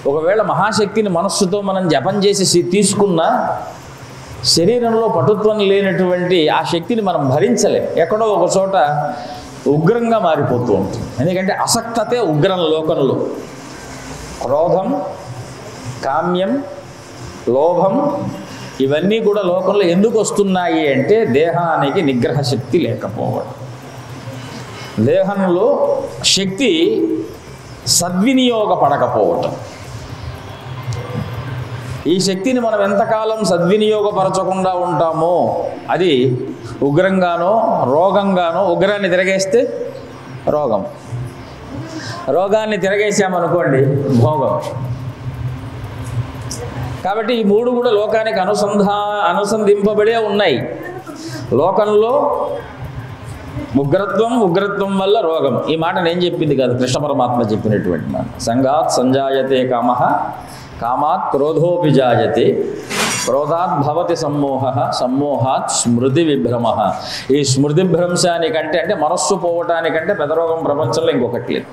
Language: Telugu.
ఒకవేళ మహాశక్తిని మనస్సుతో మనం జపం చేసి తీసుకున్నా శరీరంలో పటుత్వం లేనటువంటి ఆ శక్తిని మనం భరించలేం. ఎక్కడో ఒక చోట ఉగ్రంగా మారిపోతూ ఉంటుంది. ఎందుకంటే అసక్తతే ఉగ్రం లోకంలో. క్రోధం, కామ్యం, లోభం ఇవన్నీ కూడా లోకంలో ఎందుకు వస్తున్నాయి అంటే దేహానికి నిగ్రహ శక్తి లేకపోవడం. దేహంలో శక్తి సద్వినియోగపడకపోవటం. ఈ శక్తిని మనం ఎంతకాలం సద్వినియోగపరచకుండా ఉంటామో అది ఉగ్రంగానో రోగంగానో, ఉగ్రాన్ని తిరగేస్తే రోగం, రోగాన్ని తిరగేసామనుకోండి భోగం. కాబట్టి ఈ మూడు కూడా లోకానికి అనుసంధింపబడే ఉన్నాయి. లోకంలో ఉగ్రత్వం వల్ల రోగం. ఈ మాట నేను చెప్పింది కాదు, కృష్ణ పరమాత్మ చెప్పినటువంటి మాట. సంగాత్ సంజాయతే కామః, కామాత్ క్రోధోపి జాయతే, క్రోధాత్ భవతి సమ్మోహః, సమ్మోహాత్ స్మృతి విభ్రమః. ఈ స్మృతి భ్రంశానికంటే అంటే మనస్సు పోవటానికంటే పెద్ద రోగం ప్రపంచంలో ఇంకొకటి లేదు.